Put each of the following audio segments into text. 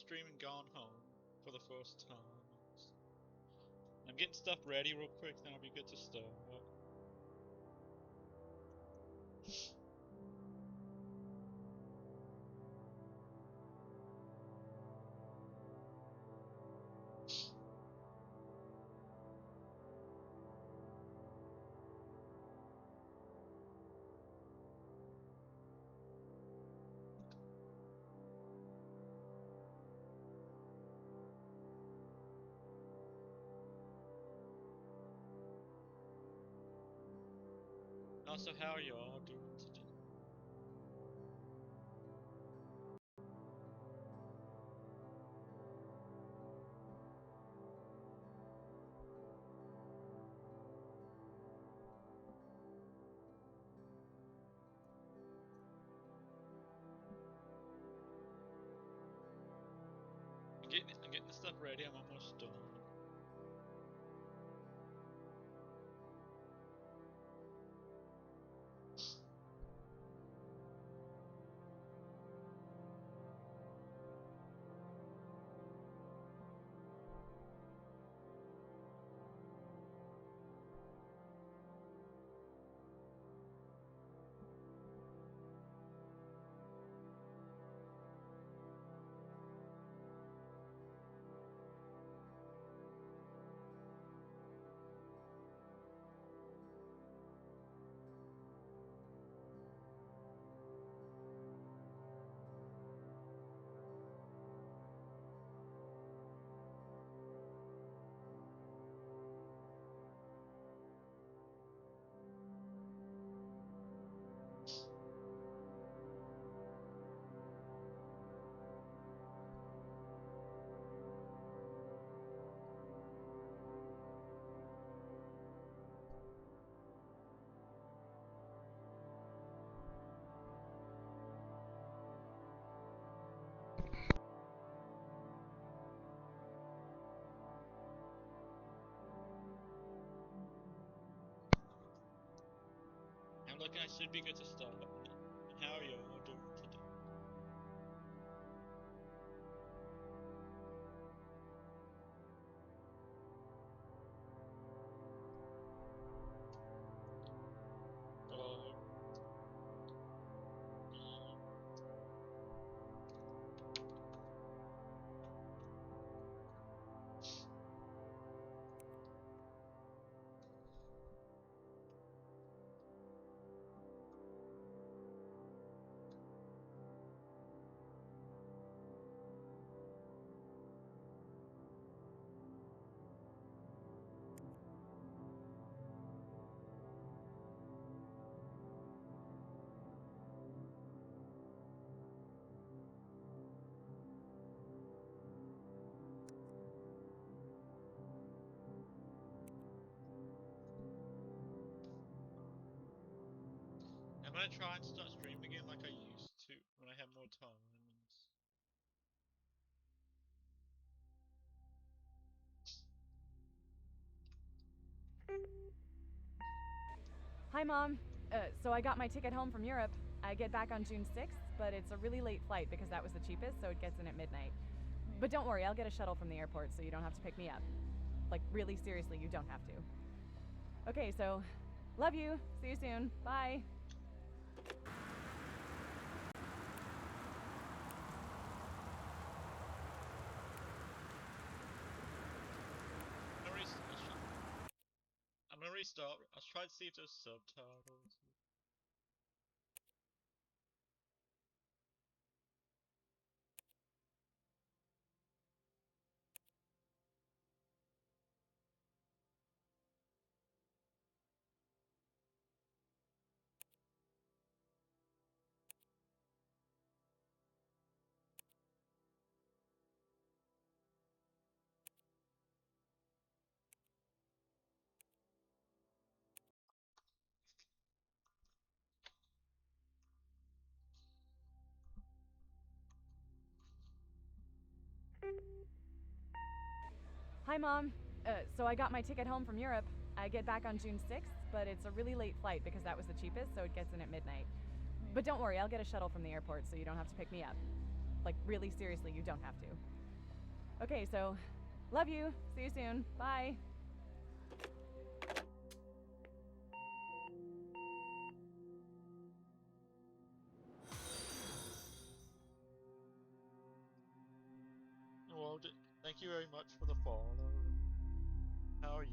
streaming Gone Home for the first time. I'm getting stuff ready real quick, then I'll be good to start. Also, how are y'all doing today? I'm getting the stuff ready. I'm almost done. I'm looking, I should be good to start. How are y'all doing today? I'm gonna try and start streaming again like I used to when I have more time. Hi, Mom. So I got my ticket home from Europe. I get back on June 6th, but it's a really late flight because that was the cheapest, so it gets in at midnight. But don't worry, I'll get a shuttle from the airport so you don't have to pick me up. Like, really seriously, you don't have to. Okay, so, love you. See you soon. Bye. I'm gonna restart. I'll try to see if there's subtitles. Hi, Mom. So I got my ticket home from Europe. I get back on June 6th, but it's a really late flight because that was the cheapest, so it gets in at midnight. But don't worry, I'll get a shuttle from the airport so you don't have to pick me up. Like, really, seriously, you don't have to. Okay, so, love you. See you soon. Bye. Well, thank you very much for the follow. How are you?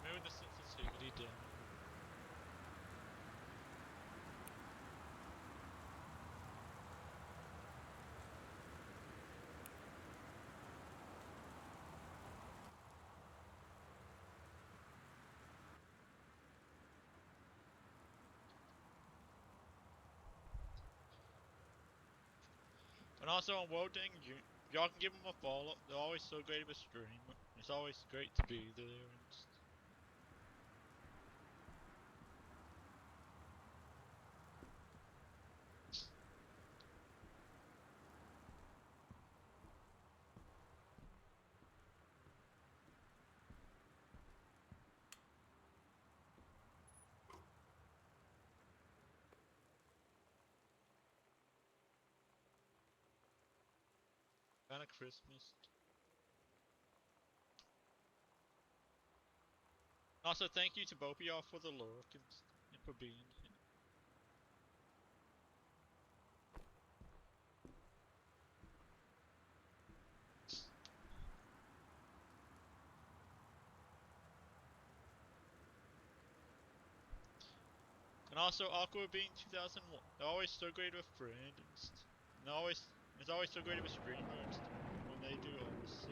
Maybe the sensitivity down. And also on World Dang, y'all can give them a follow. They're always so great of a streamer. It's always great to be there. Kind of Christmas. Also, thank you to both of y'all for the look and for being here. And also, Aqua being 2001, they're always so great with friends. And it's always so great with streamers when they do also.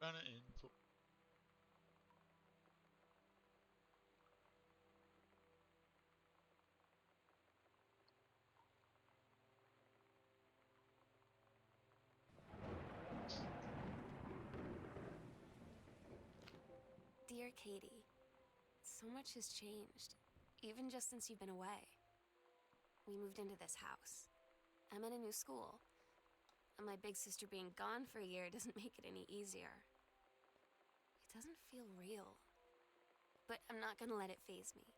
Kinda info. Dear Katie, so much has changed, even just since you've been away. We moved into this house. I'm in a new school, and my big sister being gone for a year doesn't make it any easier. It doesn't feel real, but I'm not gonna let it faze me.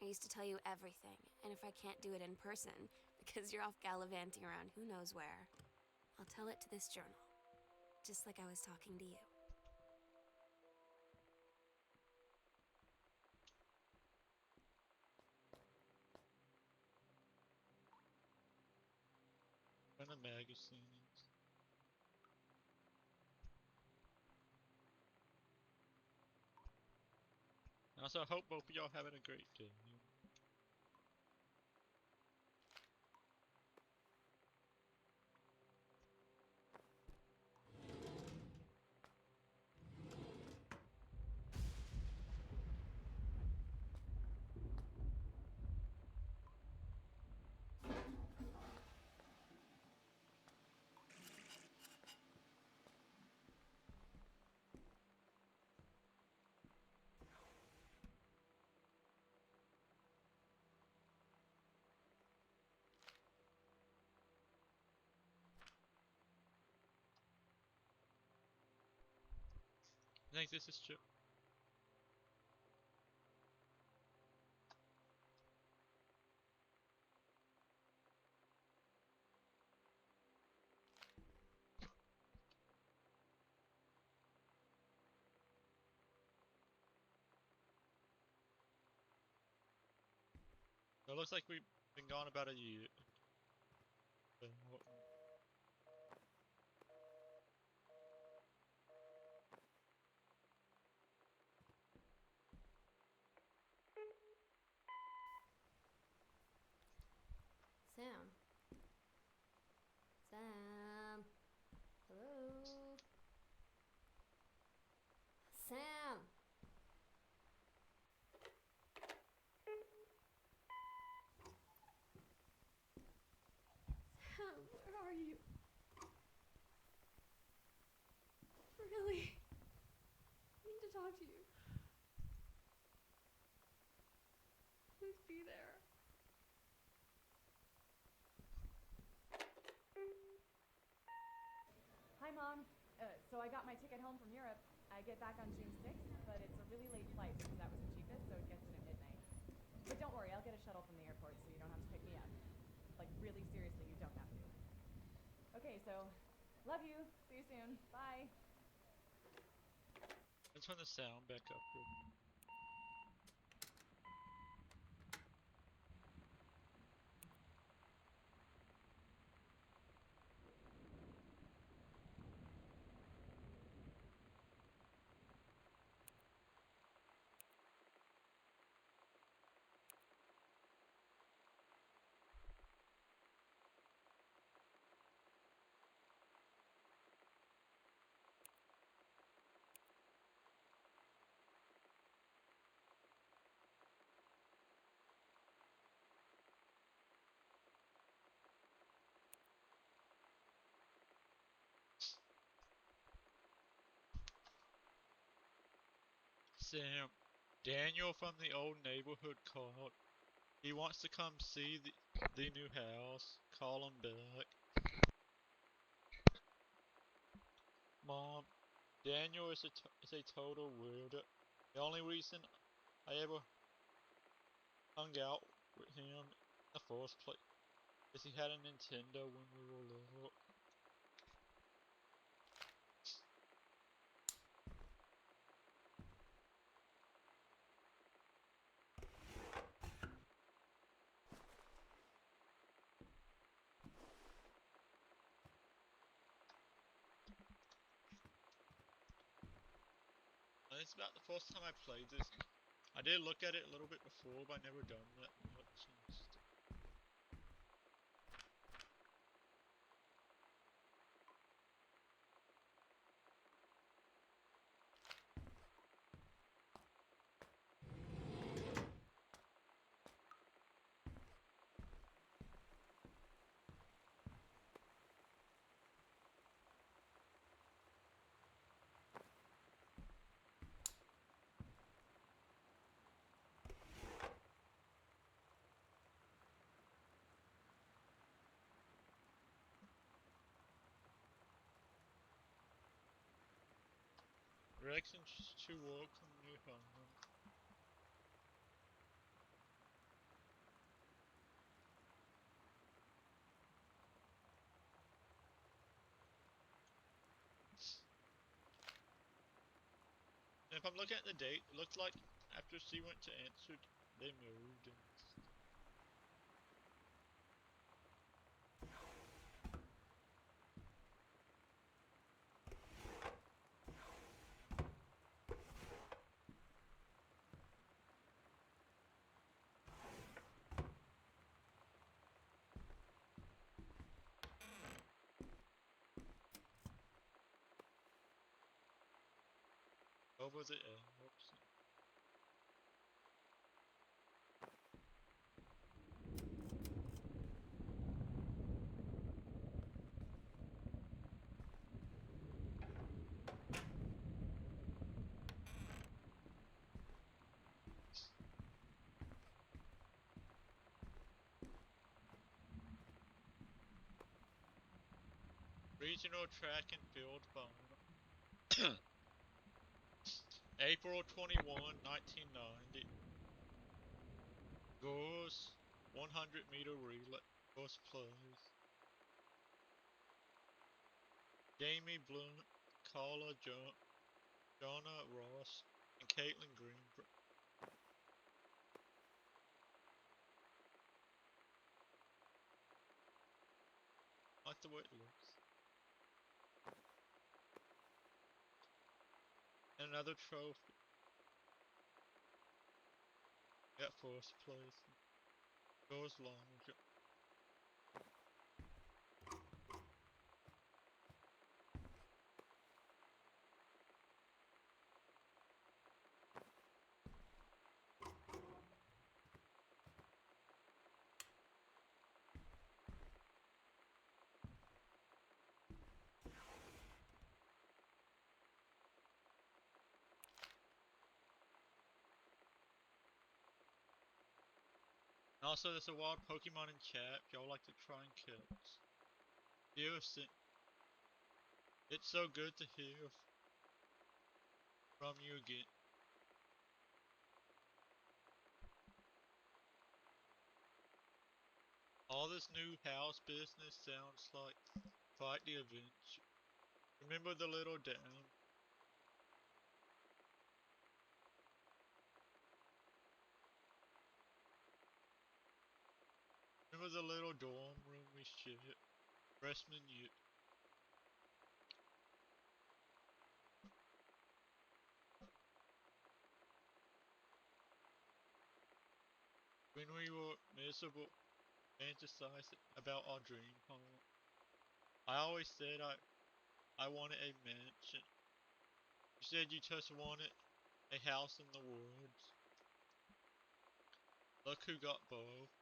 I used to tell you everything, and if I can't do it in person, because you're off gallivanting around who knows where, I'll tell it to this journal, just like I was talking to you. Kinda magazines. Also, I hope both of y'all having a great day. I think this is true. It looks like we've been gone about a year. Sam. Sam. Hello. Sam. Sam, where are you? Really? I need to talk to you. Please be there. Hi, Mom. So I got my ticket home from Europe. I get back on June 6th, but it's a really late flight because that was the cheapest, so it gets in at midnight. But don't worry, I'll get a shuttle from the airport so you don't have to pick me up. Like, really seriously, you don't have to. Okay, so, love you. See you soon. Bye. Let's turn the sound back up. Sam, Daniel from the old neighborhood called. He wants to come see the new house. Call him back. Mom, Daniel is a total weirdo. The only reason I ever hung out with him in the first place is he had a Nintendo when we were little. And it's about the first time I played this. I did look at it a little bit before, but I never done that much. Directions to welcome new home. And if I'm looking at the date, it looks like after she went to answer, they moved. And over the Alps. Regional track and field final. April 21, 1990. Girls 100-meter relay. First place. Jamie Blunt, Carla Jonna Ross, and Caitlin Greenberg. I like the way it looks. And another trophy. Got first place. Goes long jump. And also, there's a wild Pokemon in chat. If y'all like to try and catch. Seriously, it's so good to hear from you again. All this new house business sounds like Fight the Adventure. Remember the little down? Remember the little dorm room we shared? Freshman year. When we were miserable, fantasizing about our dream home. I always said I wanted a mansion. You said you just wanted a house in the woods. Look who got both.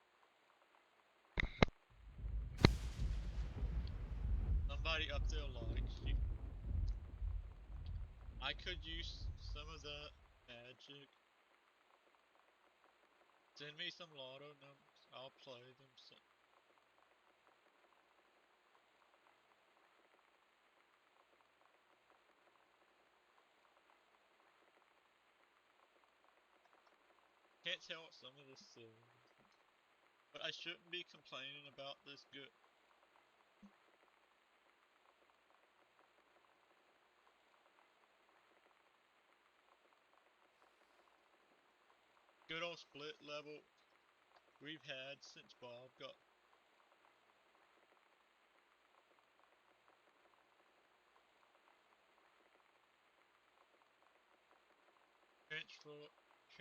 Somebody up there likes you. I could use some of that magic. Send me some lotto numbers. I'll play them some. Can't tell what some of this is. But I shouldn't be complaining about this good. Good old split level we've had since Bob got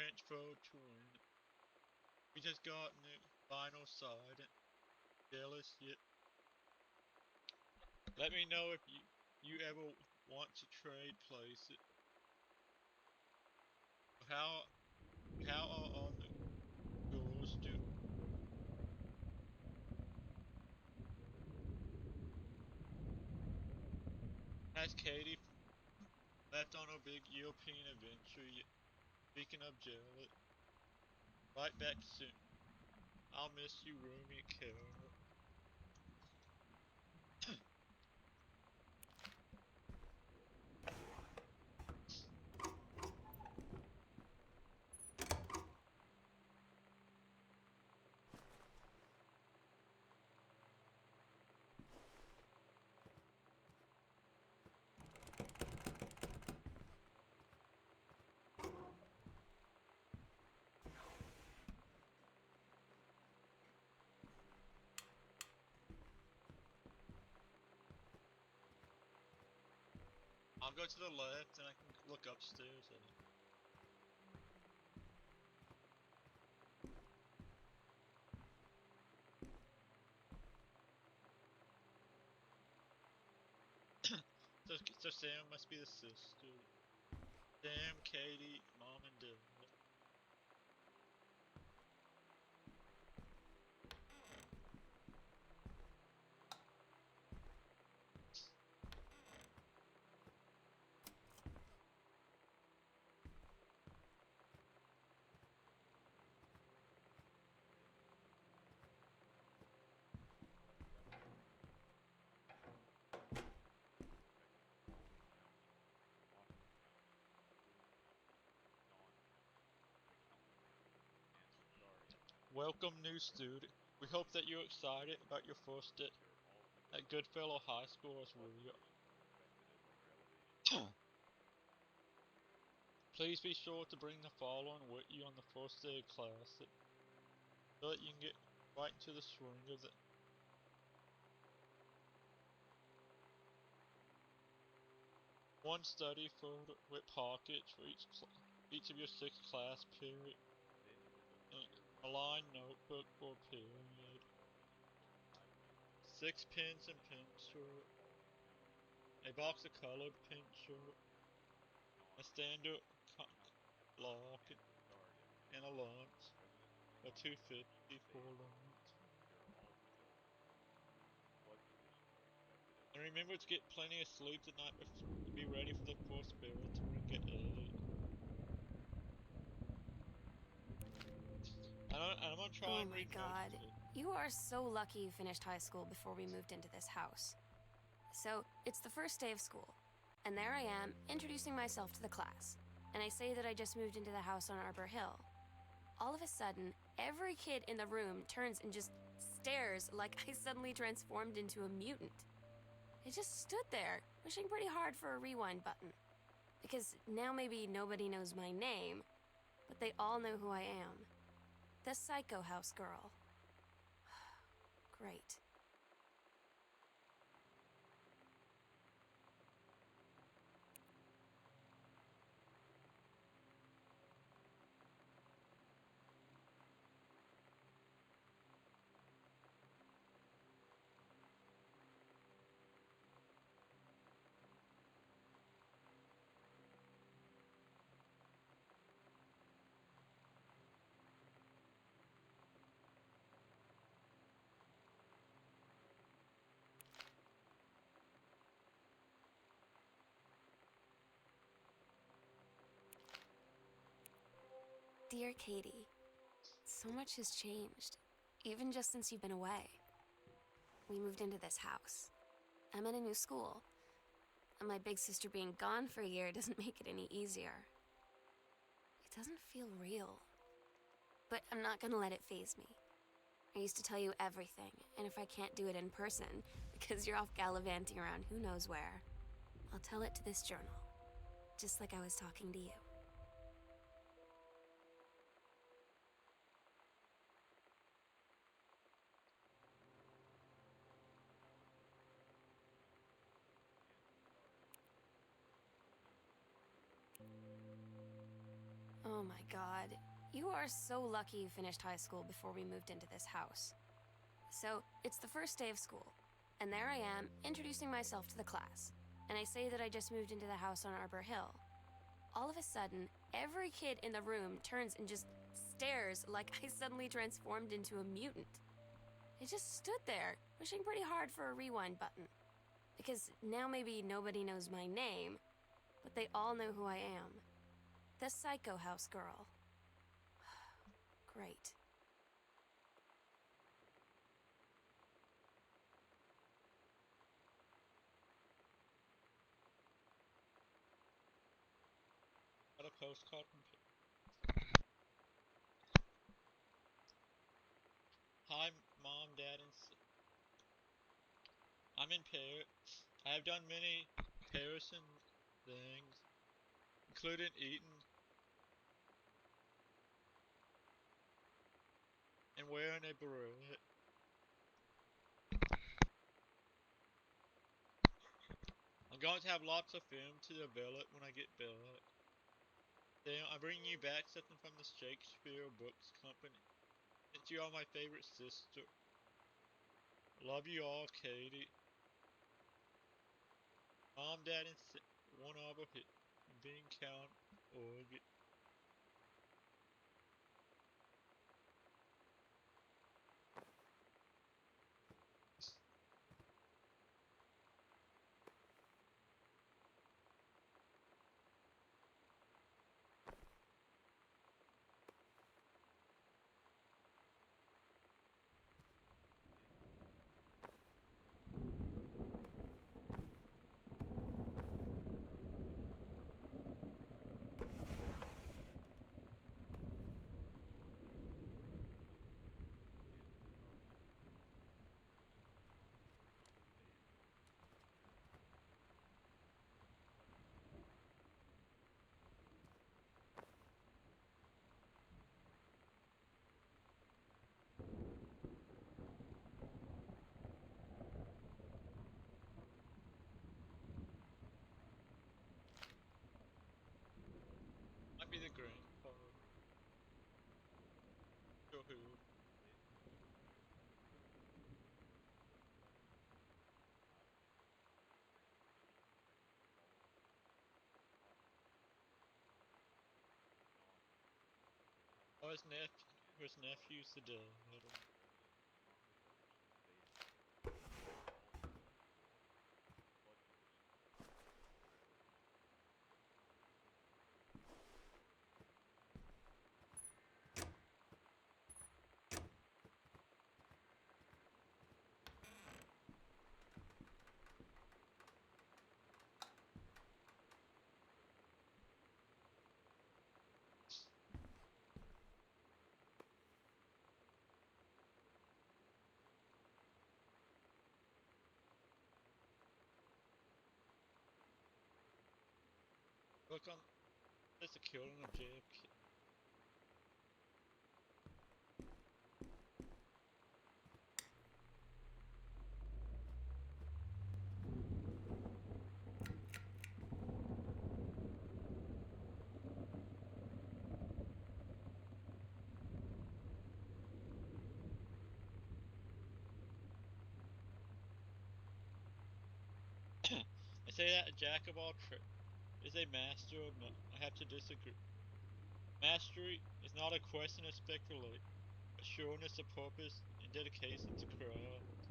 transferred to win. We just got new vinyl siding. Jealous yet? Let me know if you ever want to trade places. How how are all the girls do? Has Katie left on a big European adventure yet? Speaking of jealous, right back soon. I'll miss you, Rumi and Carol. I'll go to the left and I can look upstairs at it. So Sam must be the sister. Sam, Katie, Mom, and Dad. Welcome, new student. We hope that you're excited about your first day at Goodfellow High School as we are. Please be sure to bring the following with you on the first day of class so that you can get right into the swing of it. One study folder with pockets for each of your 6 class period, and a lined notebook or period. 6 pens and pencil, a box of colored pencil, a standard lock, and a lunch, or $2.50 for lunch. And remember to get plenty of sleep tonight to be ready for the first spirit to ring at 8. I'm gonna try Oh and my read god. most of it. You are so lucky you finished high school before we moved into this house. So, it's the first day of school, and there I am, introducing myself to the class. And I say that I just moved into the house on Arbor Hill. All of a sudden, every kid in the room turns and just stares like I suddenly transformed into a mutant. I just stood there, wishing pretty hard for a rewind button. Because now maybe nobody knows my name, but they all know who I am. The Psycho House girl. Great. Dear Katie, so much has changed, even just since you've been away. We moved into this house. I'm in a new school, and my big sister being gone for a year doesn't make it any easier. It doesn't feel real. But I'm not gonna let it faze me. I used to tell you everything, and if I can't do it in person, because you're off gallivanting around who knows where, I'll tell it to this journal, just like I was talking to you. Oh my god. You are so lucky you finished high school before we moved into this house. So, it's the first day of school, and there I am, introducing myself to the class. And I say that I just moved into the house on Arbor Hill. All of a sudden, every kid in the room turns and just stares like I suddenly transformed into a mutant. I just stood there, wishing pretty hard for a rewind button. Because now maybe nobody knows my name, but they all know who I am. The Psycho House girl. Great. Got a postcard from Hi, Mom, Dad, and I'm in Paris. I have done many Parisian things, including eating and wearing a beret. I'm going to have lots of film to develop when I get back. Then I bring you back something from the Shakespeare Books Company, since you are my favorite sister. Love you all, Katie. Mom, Dad, and One Arbor Hill, Bean County, Oregon. Cool. Oh, his nephew's the dad. Look on, there's a killing of JFK. They say that a jack of all trades is a master of none. I have to disagree. Mastery is not a question of speculate, but sureness of purpose and dedication to craft.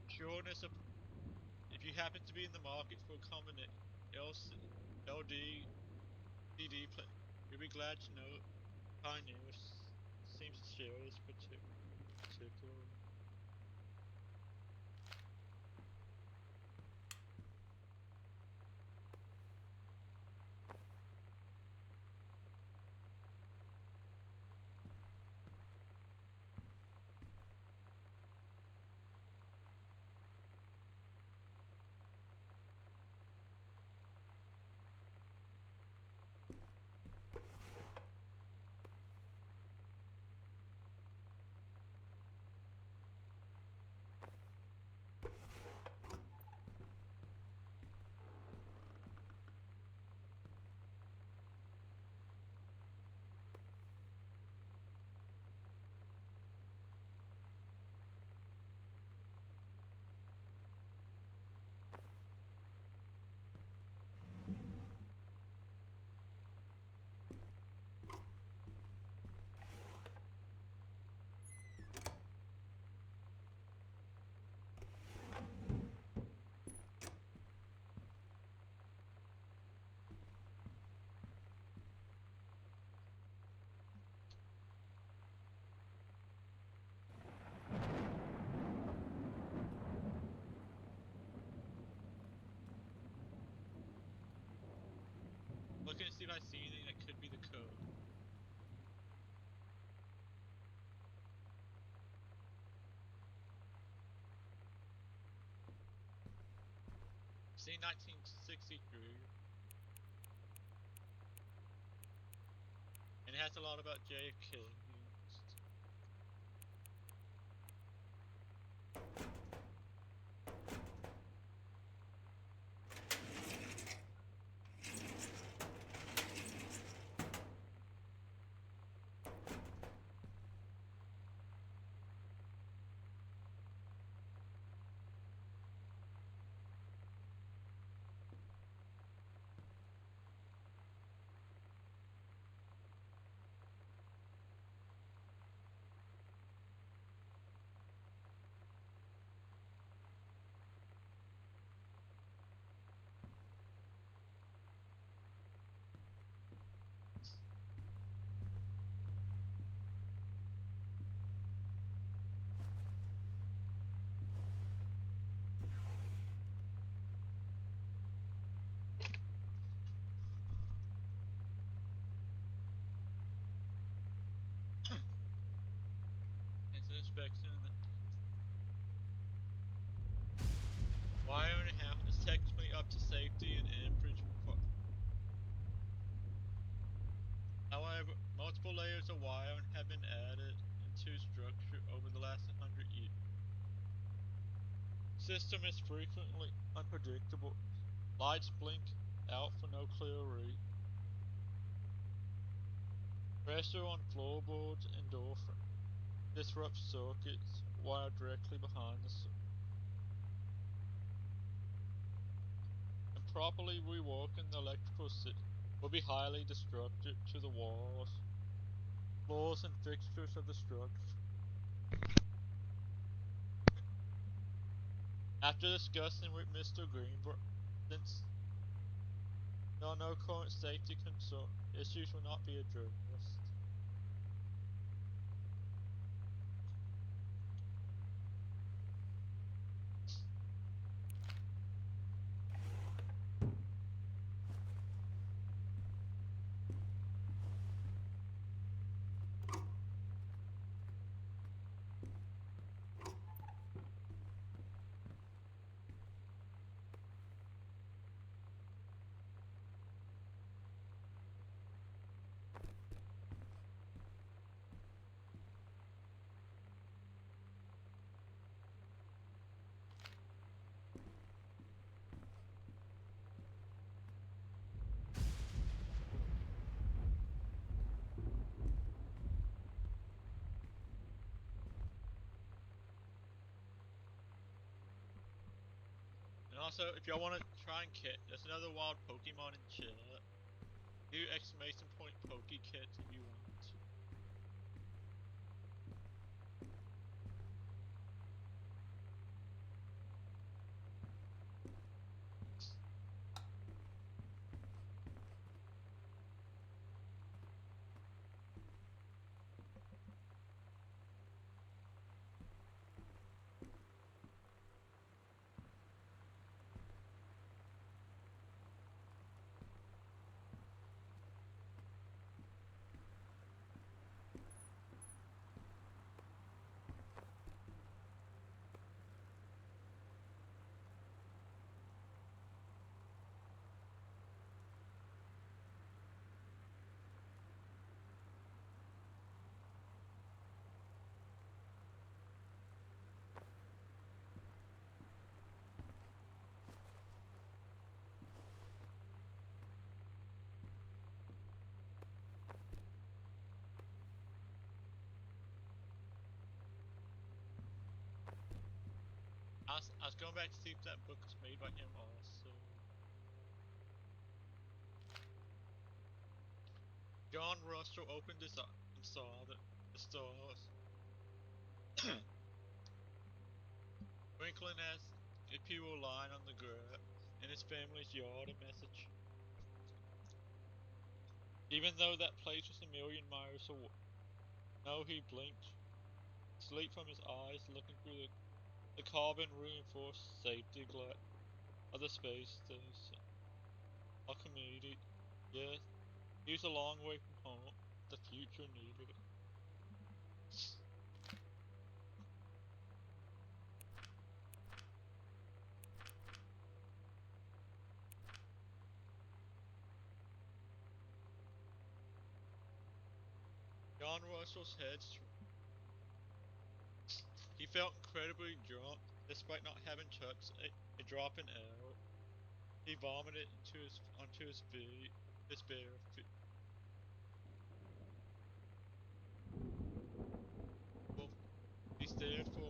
Sureness of if you happen to be in the market for a common LD CD play, you'll be glad to know Pioneer seems to share this particular. Looking to see if I see anything that could be the code. See 1963. And it has a lot about JFK used. It's an inspection. Wiring is technically up to safety and amperage. However, multiple layers of wiring have been added into structure over the last 100 years. System is frequently unpredictable. Lights blink out for no clear reason. Pressure on floorboards and door frame disrupts circuits wired directly behind the Improperly reworking the electrical system will be highly destructive to the walls, floors, and fixtures of the structure. After discussing with Mr. Greenberg, since there are no current safety concern, issues will not be addressed. And also, if y'all want to try and catch, there's another wild Pokemon in chat. Do exclamation point Pokecats if you want to. I was going back to see if that book was made by him also. John Russell opened his eyes and saw the stars twinkling as if he were lying on the grass in his family's yard in Massachusetts. Even though that place was a million miles away. No, he blinked. Sleep from his eyes, looking through the carbon-reinforced safety glass of the space station. Archimedes, yes, he was a long way from home. The future needed it. John Russell's head He felt incredibly drunk, despite not having touched a drop in ale. He vomited onto his feet, his bare feet. Well, he stared for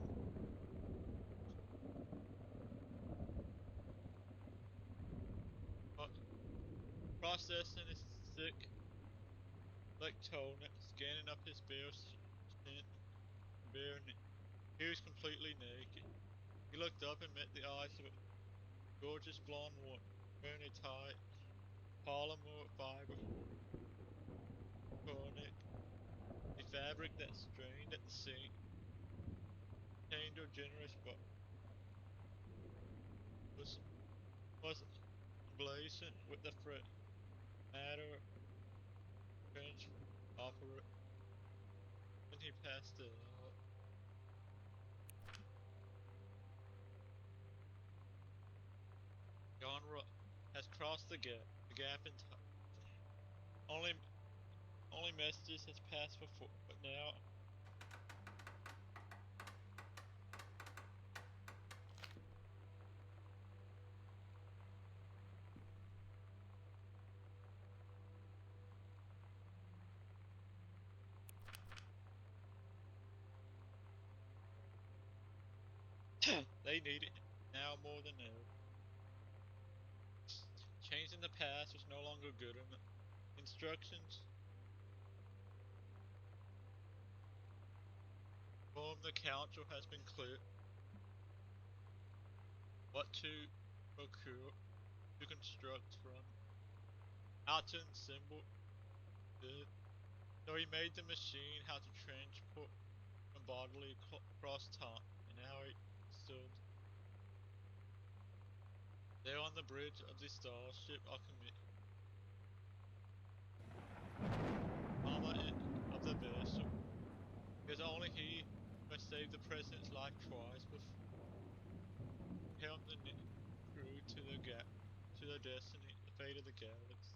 processing his sick, like tone, scanning up his bare shin, bare knee. He was completely naked. He looked up and met the eyes of a gorgeous blonde woman, wearing a tight polymer fiber tunic, a fabric that strained at the seam, contained her generous but was emblazoned with the fret matter trench opera. Then he passed it out. Genre has crossed the gap in time. Only messages has passed before, but now They need it now more than ever. Changing the past was no longer good enough. Instructions from the council has been clear. What to procure, to construct from, how to assemble it. So he made the machine how to transport from bodily across time, and now he stood there on the bridge of the starship Alchemy. Mama of the vessel. Because only he must save the president's life twice before helm the crew to their destiny, the fate of the galaxy.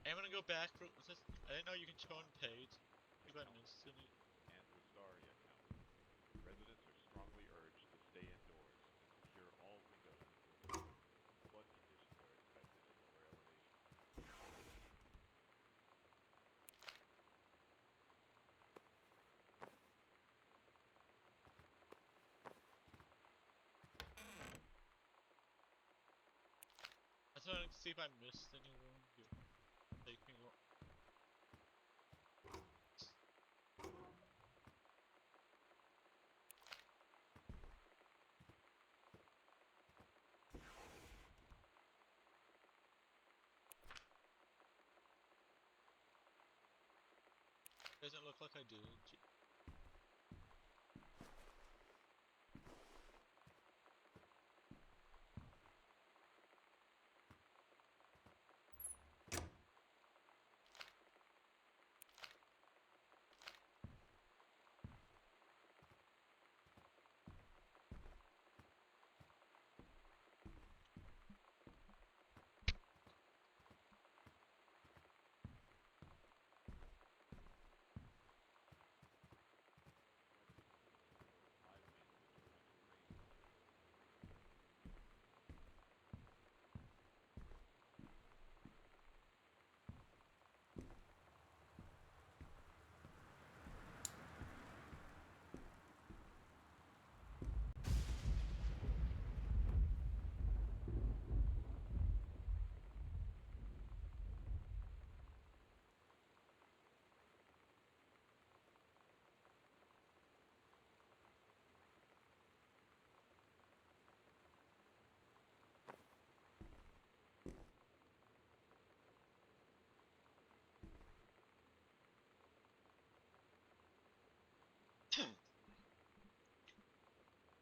I'm gonna go back for this. I didn't know you can turn page. I think I missed it. And Wistaria County. Residents are strongly urged to stay indoors and secure all windows and doors. Flood conditions are expected at lower elevations. I just wanted to see if I missed anyone. Take me long. Doesn't look like I did.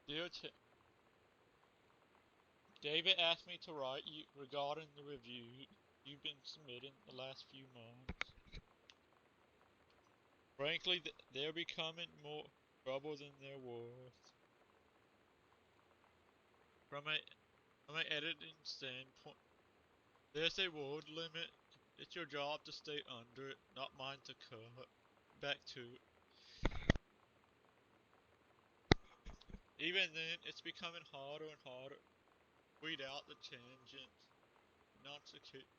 Dear David asked me to write you regarding the review you've been submitting the last few months. Frankly, they're becoming more trouble than they're worth. From an editing standpoint, there's a word limit. It's your job to stay under it, not mine to cut. Back to it. Even then, it's becoming harder and harder to weed out the tangents, not sequiturs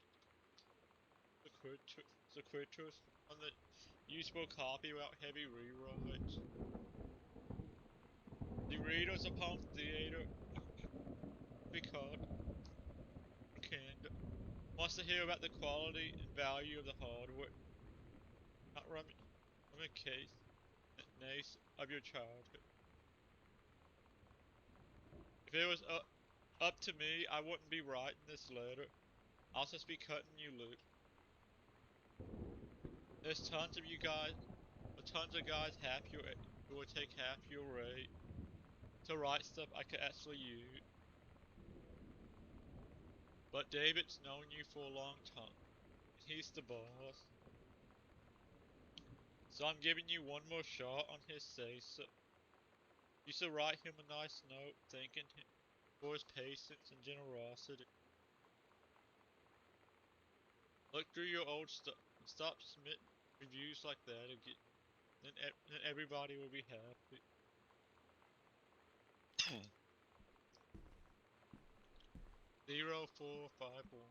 on the usable copy without heavy rewrites. The readers upon theater Picard Cand wants to hear about the quality and value of the hardware, not reminiscence of your childhood. If it was up to me, I wouldn't be writing this letter. I'll just be cutting you loose. There's tons of guys who would take half your rate to write stuff I could actually use. But David's known you for a long time, and he's the boss. So I'm giving you one more shot on his say-so. You should write him a nice note thanking him for his patience and generosity. Look through your old stuff and stop submitting reviews like that again. Then everybody will be happy. 0451.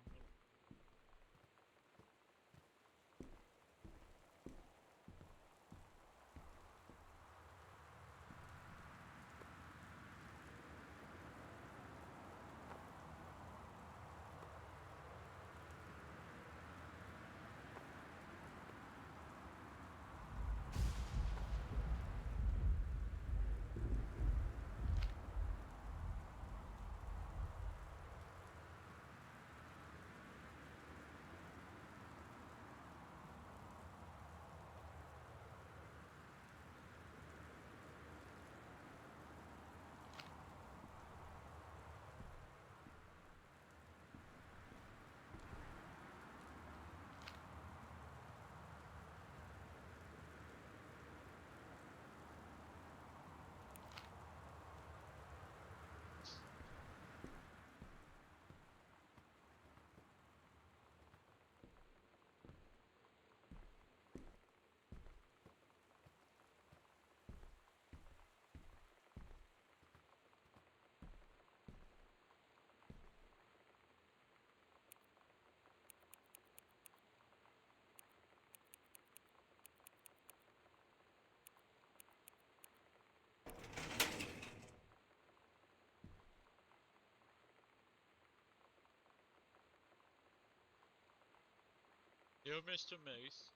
Dear Mr. Mace,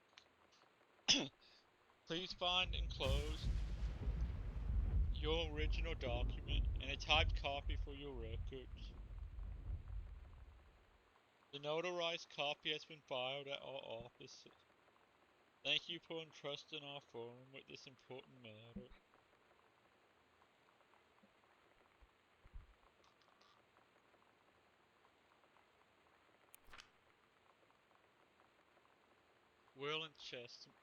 please find enclosed your original document and a typed copy for your records. The notarized copy has been filed at our offices. Thank you for entrusting our firm with this important matter. Will and Chester.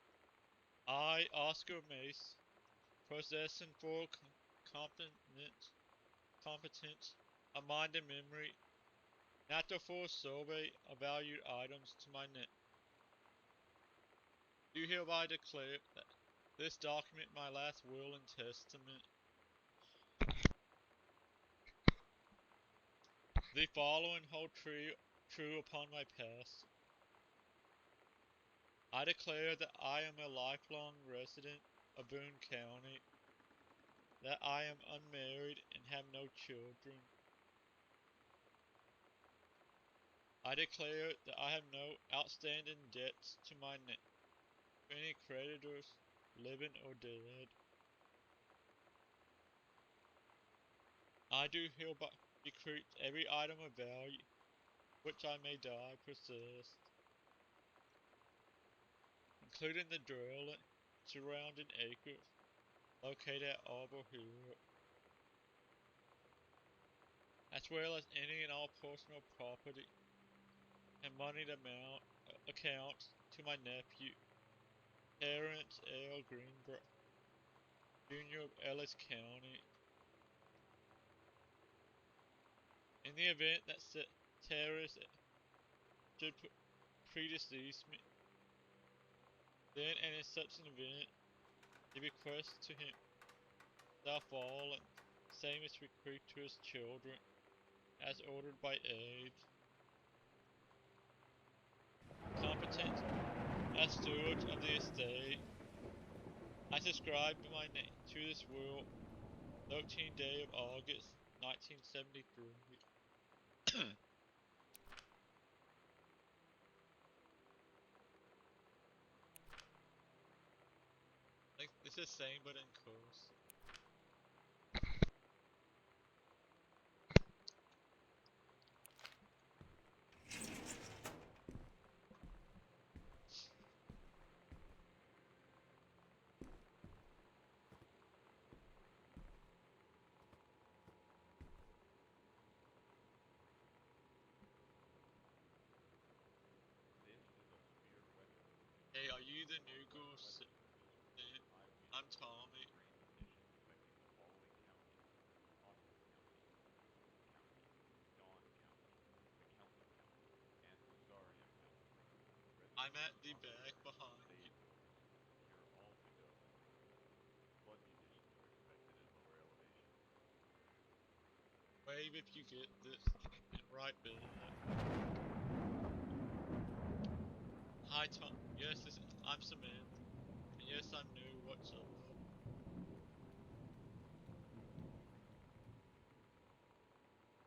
I, Oscar Mace, possessing full competence, a mind and memory, not to force survey of valued items to my net. Do hereby declare that this document my last will and testament. The following hold true upon my past. I declare that I am a lifelong resident of Boone County, that I am unmarried and have no children. I declare that I have no outstanding debts to any creditors, living or dead. I do hereby bequeath every item of value which I may die possessed, including the dwelling and surrounding acres located at Arbor Hill, as well as any and all personal property and moneyed accounts to my nephew, Terrence L. Greenbrook, Jr. of Ellis County. In the event that Terrence should predecease me, then and in such an event, the bequest to him shall fall and same is bequeathed to his children, as ordered by age. Competent as stewards of the estate, I subscribe my name to this will, 13th day of August, 1973. Like, this is same but in cursive. Hey, are you the new girl? Weather Service Sam? reports high winds I'm and Tommy. rain conditions affecting the following counties: Austin County, Boone County, Dawn County, Tacoma County, and Wistaria County. I'm Residents at are the strongly back urged to behind stay you. indoors and secure all windows and doors. Flood conditions are expected at lower elevations. Wave if you get this. Right back. Hi, Tom. Yes, I'm Samantha. And yes, I'm new. What's up?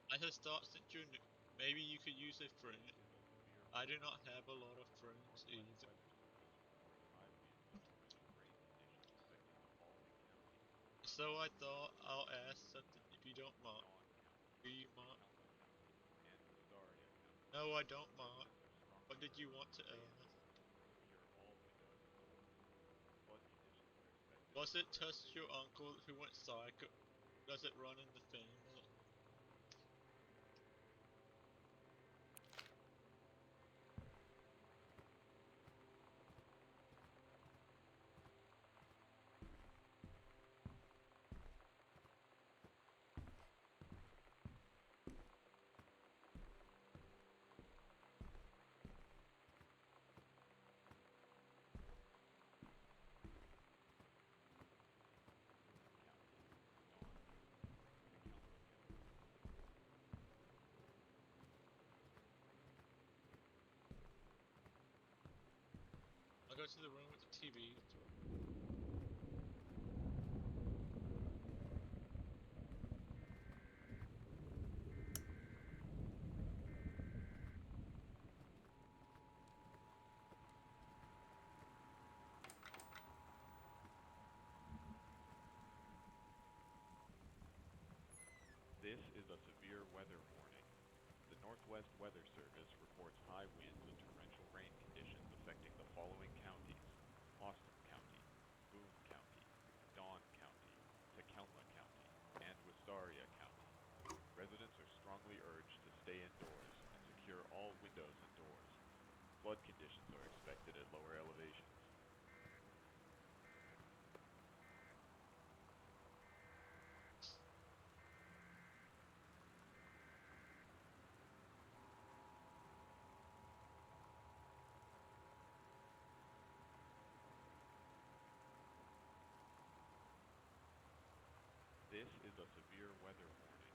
I just thought since you're new, maybe you could use a friend. This is a severe I weather do not warning. have a lot of The friends Northwest either. Weather Service reports high winds and torrential rain conditions affecting the following counties: So I Austin thought County, I'll ask Boone something if County, you don't mind. Dawn County, Do you mind? Tacoma County, and Wistaria County. No, I don't mind. Residents are What strongly did you urged want to to stay ask? indoors and secure all windows and doors. Flood conditions are expected at Was it lower just your elevations. uncle who went psycho? Does it run in the family? Boone County, Dawn County, Tacoma County. I'll go to the room with the TV. This is a severe weather warning. The Northwest Weather Service reports high winds and torrential rain conditions affecting the following counties: Austin County, Boone County, Dawn County, Tacoma County, and Wistaria County. Residents are strongly urged to stay indoors and secure all windows and doors. Flood conditions are expected at lower elevations. This is a severe weather warning.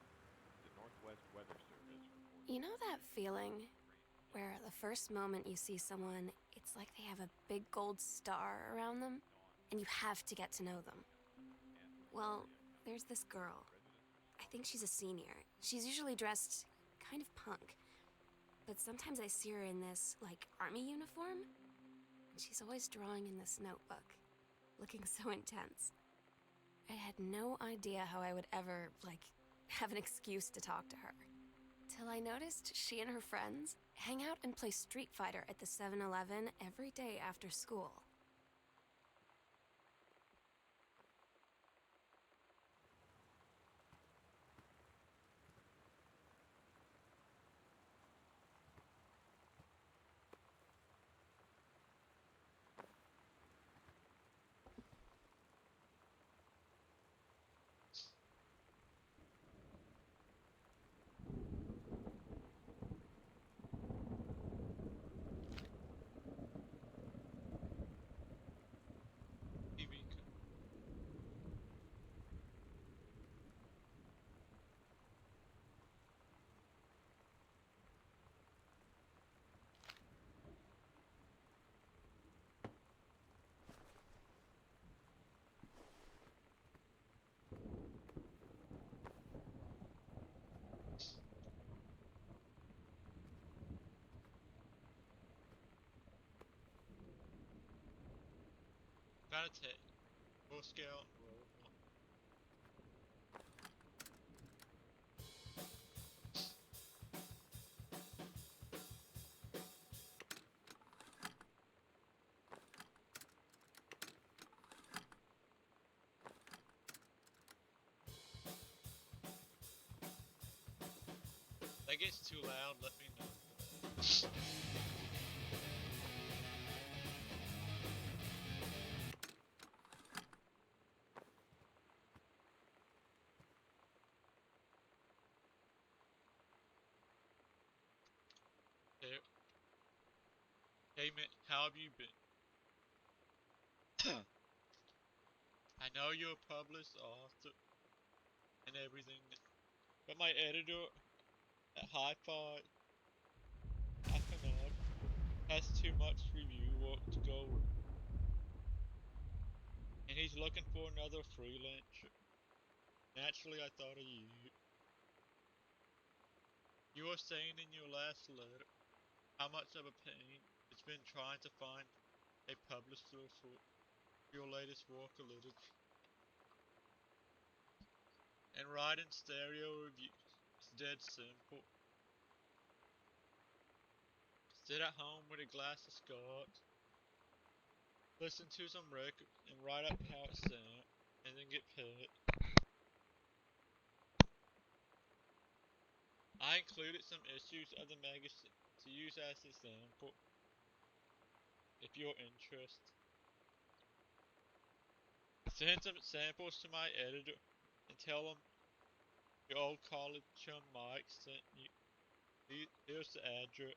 The Northwest Weather Service reports You know high that winds and feeling torrential rain where conditions the affecting first moment you see someone, it's like they have a big gold star around them, Dawn and you County, have to get to know Tacoma them? County, and Well, Wistaria County. there's this girl. Residents are I think strongly she's a urged to senior. stay She's indoors usually and secure dressed all windows kind and of doors. punk, but sometimes I see her in this, like, army uniform, and she's always drawing in this notebook, looking so intense. I had no idea how I would ever, like, have an excuse to talk to her. Till I noticed she and her friends hang out and play Street Fighter at the 7-Eleven every day after school. TV. Gotta take Boy Scout roll. That gets too loud, let me know. Hey man, how have you been? I know you're a published author and everything, but my editor at Hi-Fi FNF has too much review work to go with, and he's looking for another freelancer. Naturally, I thought of you. You were saying in your last letter how much of a pain it's been trying to find a publisher for your latest work of literature. And writing stereo reviews is dead simple. Sit at home with a glass of scotch, listen to some records, and write up how it sounds, and then get paid. I included some issues of the magazine to use as a sample if you're interested. Send some samples to my editor and tell him your old college chum Mike sent you. Here's the address.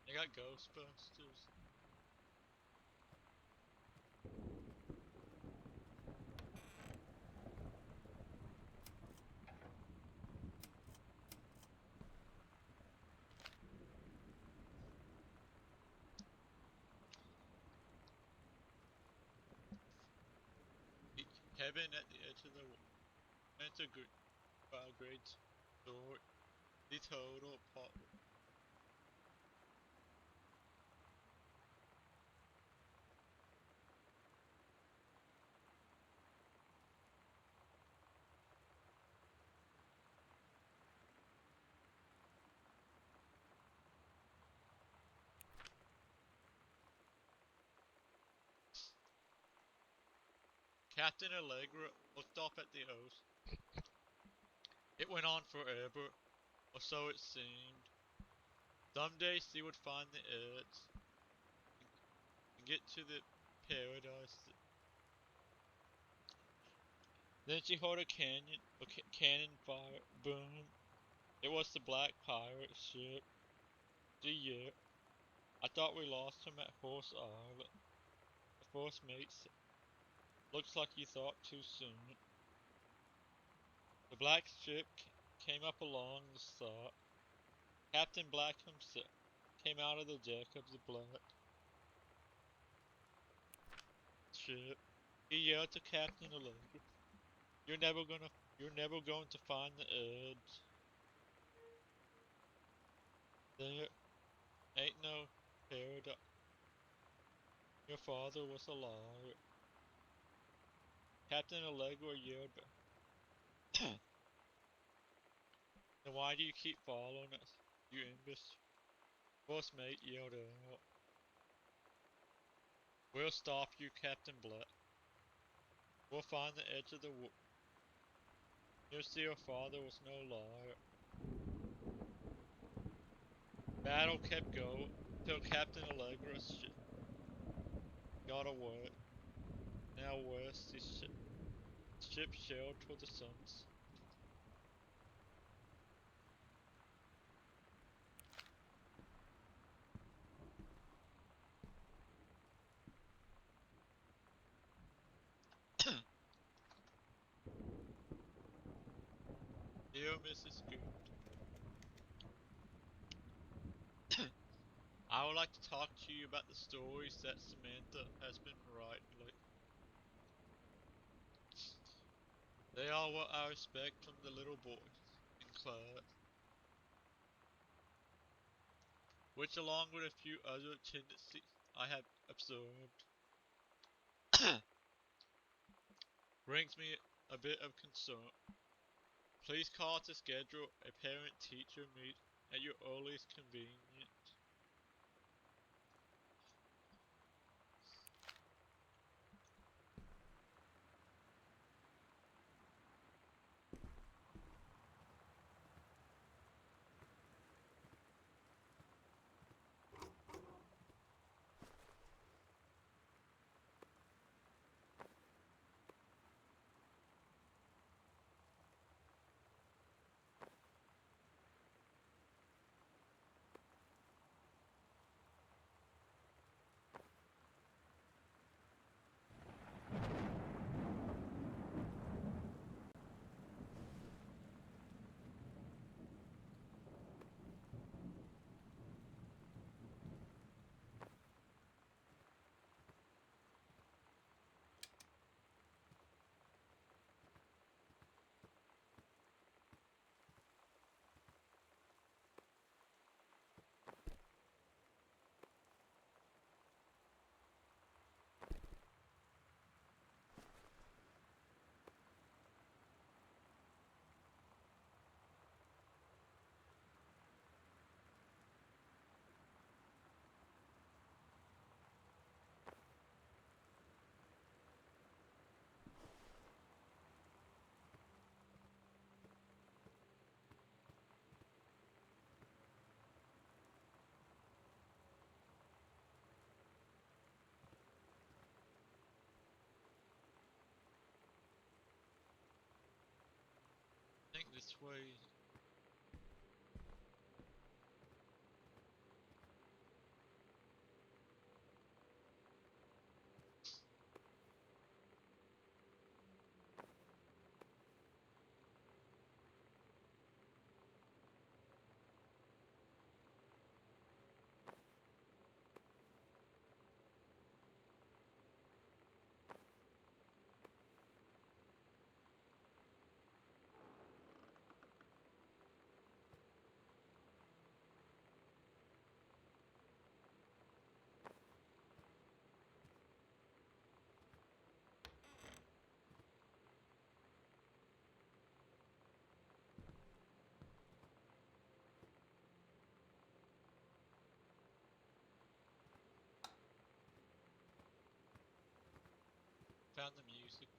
I got Ghostbusters. Heaven at the edge of the world. It's a great story. The total part. Captain Allegra looked off at the ocean. It went on forever, or so it seemed. Someday she would find the edge and get to the paradise. Then she heard a cannon fire. Boom. It was the black pirate ship. Yeah. I thought we lost him at Horse Island. The first mate said, looks like you thought too soon. The black ship came up along the side. Captain Black himself came out of the deck of the black ship. He yelled to Captain Allegra, You're never gonna you're never going to find the edge. There ain't no paradise. Your father was a liar. Captain Allegra yelled back. Then why do you keep following us, you imbecile? First mate yelled out. We'll stop you, Captain Black. We'll find the edge of the world. You'll see your father was no liar. Battle kept going till Captain Allegra's ship got away. Now west, the ship sailed toward the suns. Dear Mrs. Good, I would like to talk to you about the stories that Samantha has been writing lately. They are what I expect from the little boys in class, which along with a few other tendencies I have observed, brings me a bit of concern. Please call to schedule a parent-teacher meet at your earliest convenience. think this way. Found the music.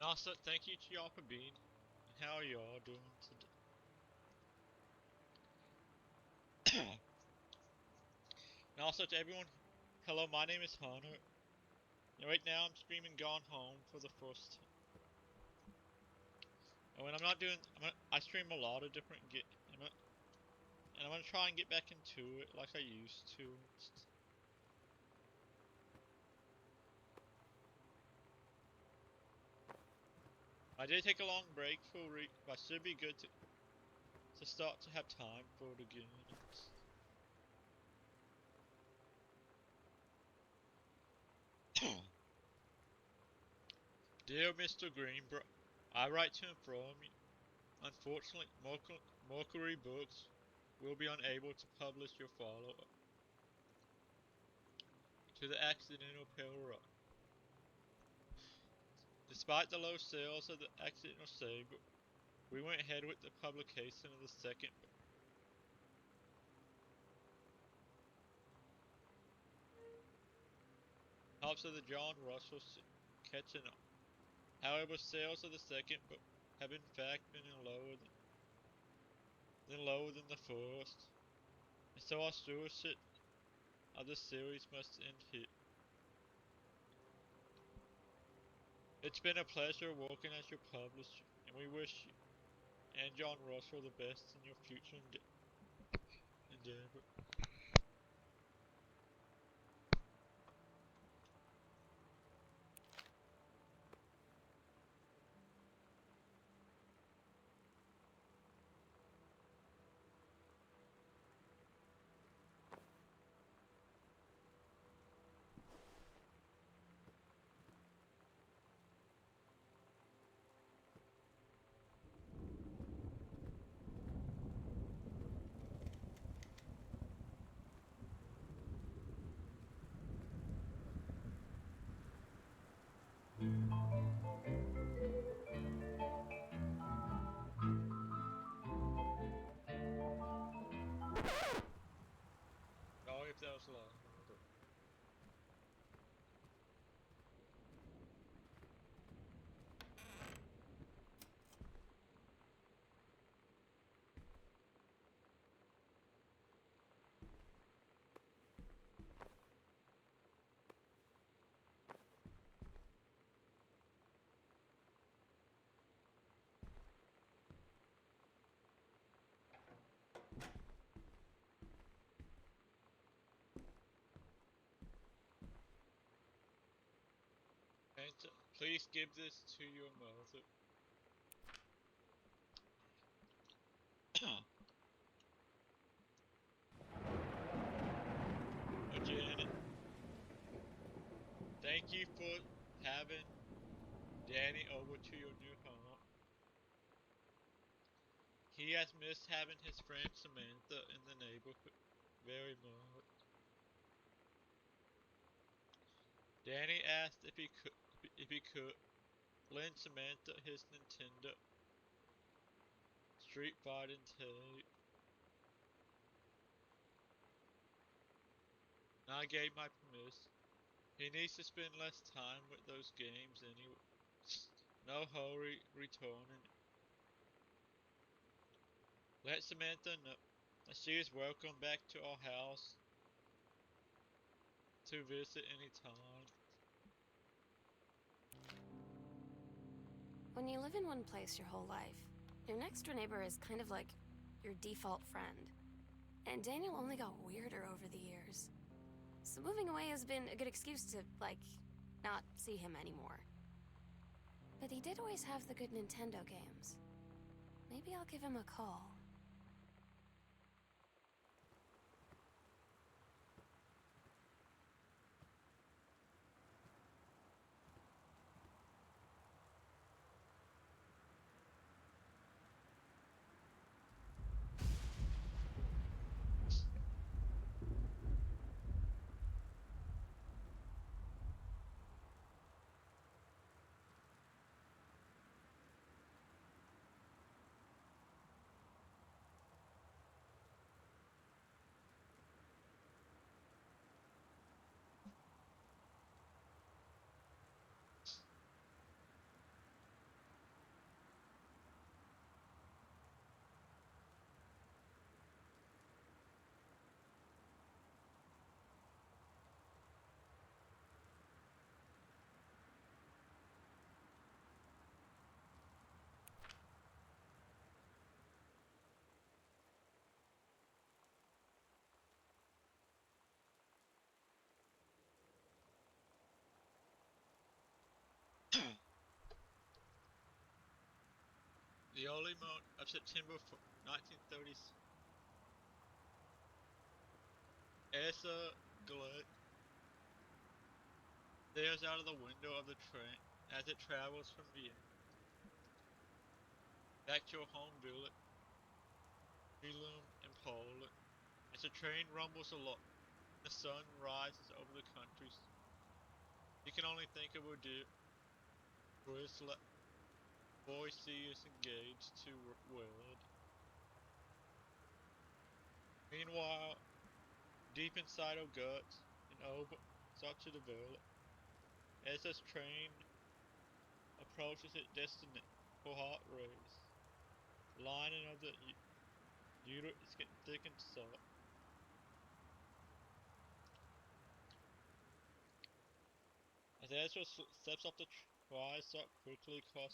Also, thank you to y'all for being. And how are y'all doing today? And also to everyone, hello, my name is Hunter. And right now I'm streaming Gone Home for the first time. And when I'm not doing, I stream a lot of different and I'm gonna try and get back into it like I used to. I did take a long break for a week, but it should be good to start to have time for it again. Dear Mr. Greenbro, I write to inform you. Unfortunately, Mercury Books will be unable to publish your follow-up to the accidental Pale. Despite the low sales of the accidental Saber, we went ahead with the publication of the second book. Hopes of the John Russell catching up. However, sales of the second book have in fact been lower than the first, and so our stewardship of the series must end here. It's been a pleasure working as your publisher, and we wish you and John Russell the best in your future endeavor. Sorry if that was loud. And please give this to your mother. Janet, thank you for having Danny over to your new home. He has missed having his friend Samantha in the neighborhood very much. Danny asked if he could lend Samantha his Nintendo Street Fighting tape. And I gave my permission. He needs to spend less time with those games anyway. No hurry returning. Let Samantha know that she is welcome back to our house to visit anytime. When you live in one place your whole life, your next door neighbor is kind of like your default friend. And Daniel only got weirder over the years. So moving away has been a good excuse to, like, not see him anymore. But he did always have the good Nintendo games. Maybe I'll give him a call. The early month of September 1930s, Asa Glut stares out of the window of the train as it travels from Vienna back to her home village, Billund in Poland. As the train rumbles along, the sun rises over the country. You can only think of her dear Brisla. Boy she is engaged to wed. Meanwhile, deep inside her guts, an hope starts to develop. As this train approaches its destiny, her heart races. The lining of the uterus is getting thick and soft. As Ezra steps off the start quickly across.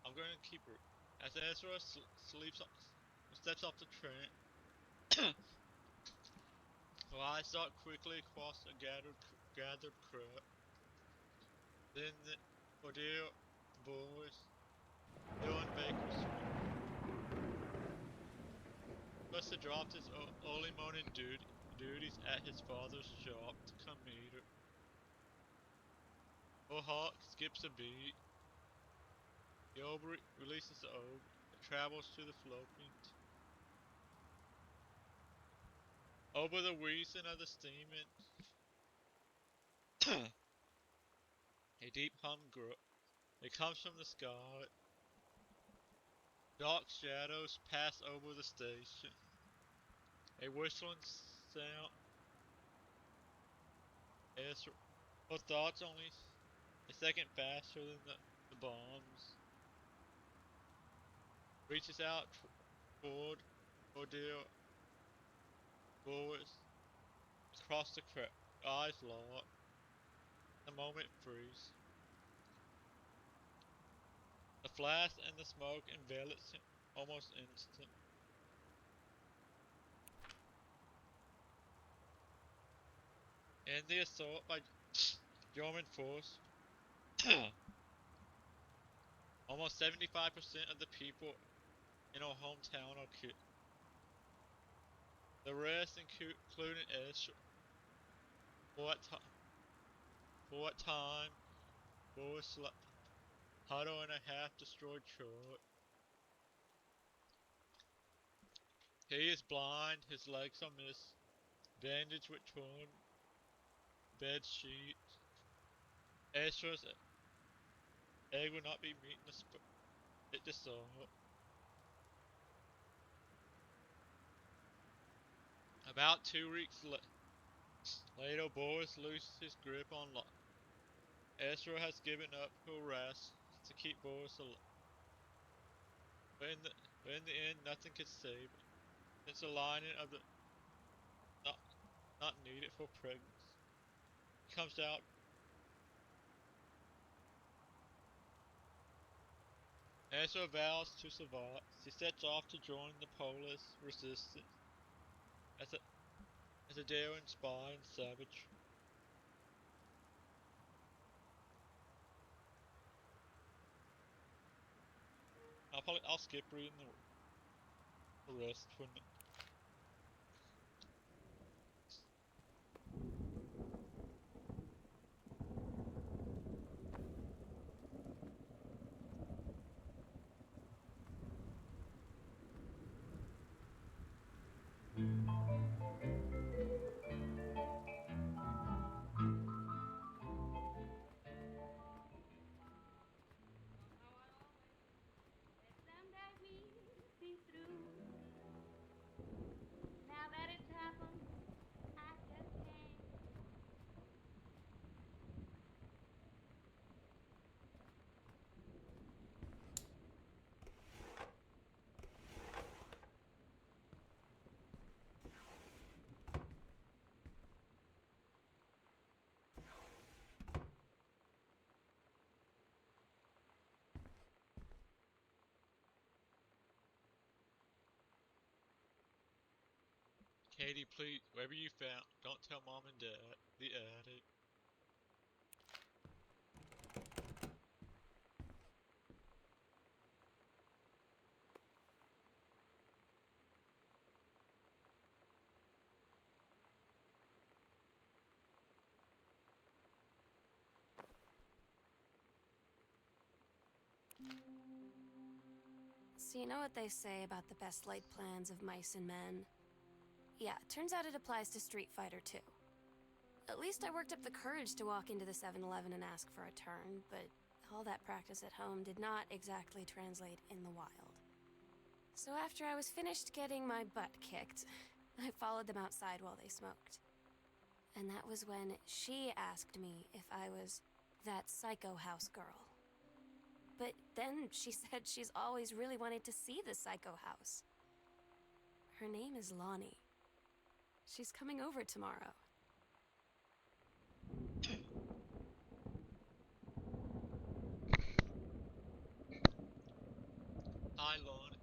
I'm going to keep her. As Ezra steps off the train, her eyes dart quickly across a gathered crowd. Then the ordeal boys, Dylan Baker Street. Buster dropped his early morning duties at his father's shop to come meet her. Her heart skips a beat. The ovary releases the ovum and travels to the fallopian. Over the reason of the steaming, a deep hum it comes from the sky. Dark shadows pass over the station. A whistling sound. Her thoughts only a second faster than the bombs. Reaches out toward Ordeal Boris across the crowd. Eyes locked. The moment freeze. The flash and the smoke envelops him almost instant. In the assault by German force, almost 75% of the people in our hometown are killed. The rest, including Escher, for a time, Boris Huddle and a half destroyed Troy. He is blind, his legs are missing, bandaged with torn bed sheets. Escher's egg will not be meeting the assault. About 2 weeks later, Boris loses his grip on life. Escher has given up harass to keep Boris alive. But in the end, nothing could save it. Since the lining of the not, not needed for pregnancy. He comes out. Escher vows to survive. She sets off to join the Polish resistance as a daring spy and savage. I'll skip reading the rest for now. Now that it's happened, I just can't. Katie, please, wherever you found, don't tell mom and dad. The attic. So you know what they say about the best laid plans of mice and men? Yeah, turns out it applies to Street Fighter too. At least I worked up the courage to walk into the 7-Eleven and ask for a turn, but all that practice at home did not exactly translate in the wild. So after I was finished getting my butt kicked, I followed them outside while they smoked. And that was when she asked me if I was that psycho house girl. But then she said she's always really wanted to see the psycho house. Her name is Lonnie. She's coming over tomorrow. Hi, Lon.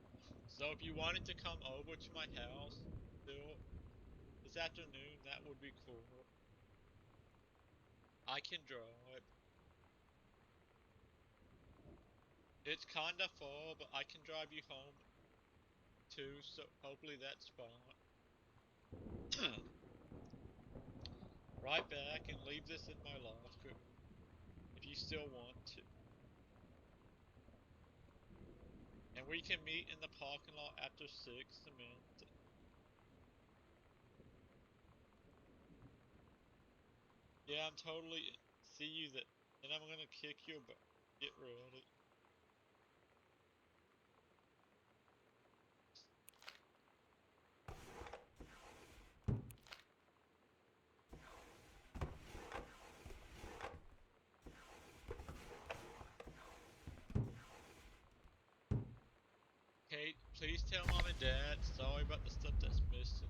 So if you wanted to come over to my house, still, this afternoon, that would be cool. I can drive. It's kinda far, but I can drive you home too, so hopefully that's fine. Right back and leave this in my locker if you still want to. And we can meet in the parking lot after 6, Samantha. Yeah, I'm totally see you that. And I'm gonna kick your butt. Get ready. Kate, please tell mom and dad. Sorry about the stuff that's missing.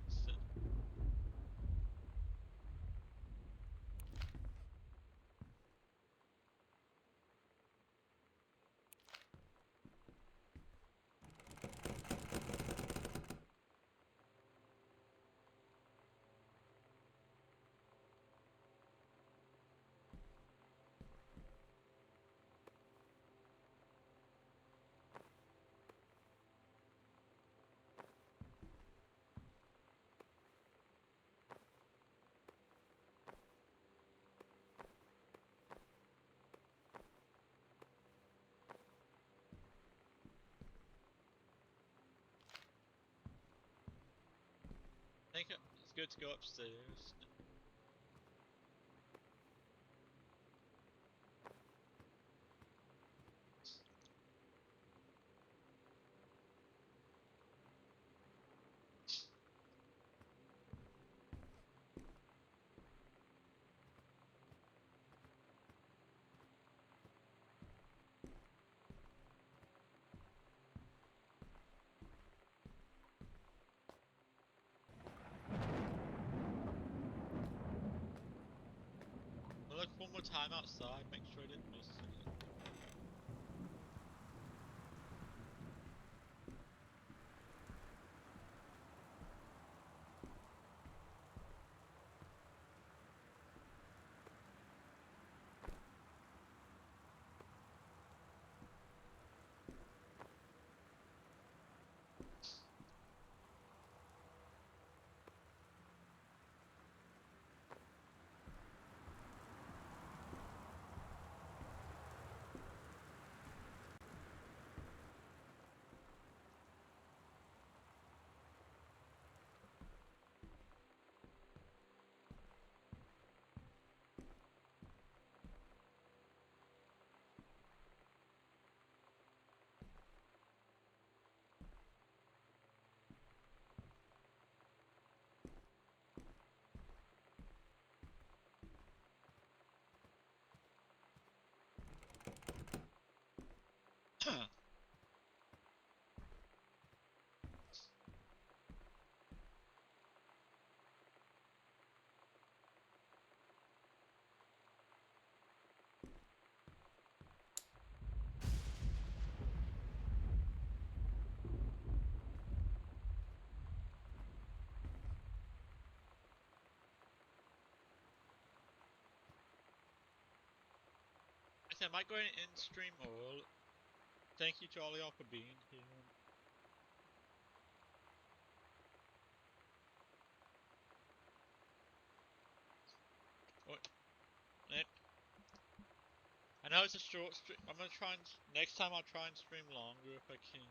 good to go upstairs. I'll look one more time outside, make sure I didn't miss anything. I might go in and stream all. Thank you to all y'all for being here. Oh, I know it's a short stream. I'm gonna try and next time I'll try and stream longer if I can.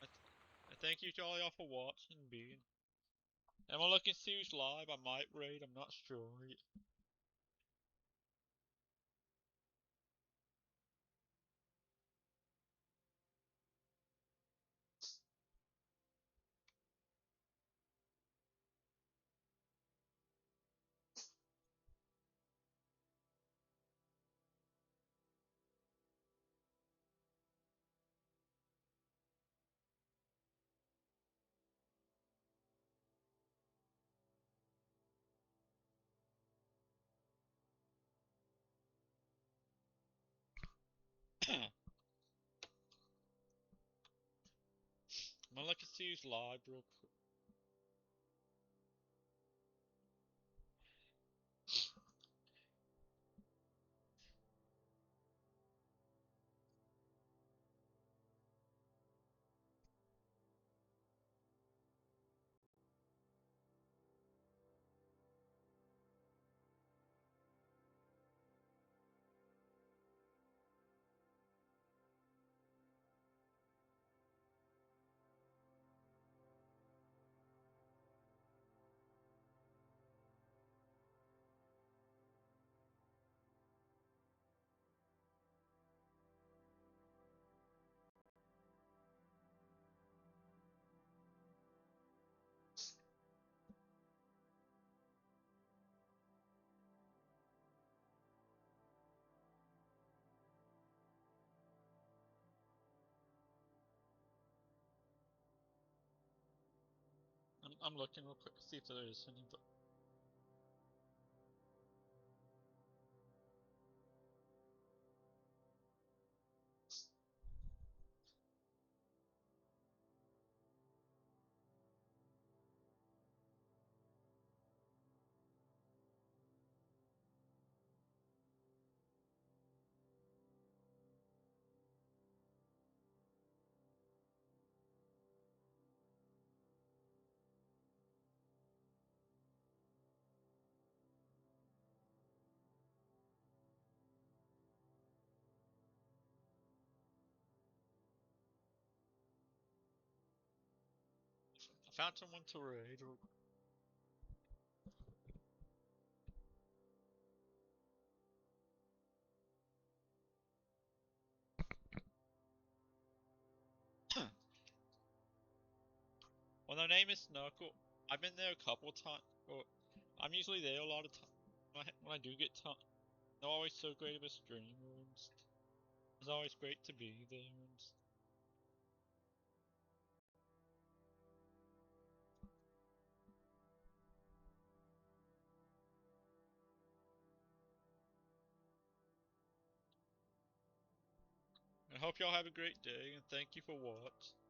I thank you to all y'all for watching and being. And I'm looking to see who's live. I might raid. I'm not sure yet. I'm gonna look and see who's live real quick. I'm looking real quick to see if there is any. But I found someone to raid. Well, their name is Snuckle. I've been there a couple times. Well, I'm usually there a lot of times. When I do get time, they're always so great of a streamer and stuff. It's always great to be there and stuff. I hope y'all have a great day and thank you for watching.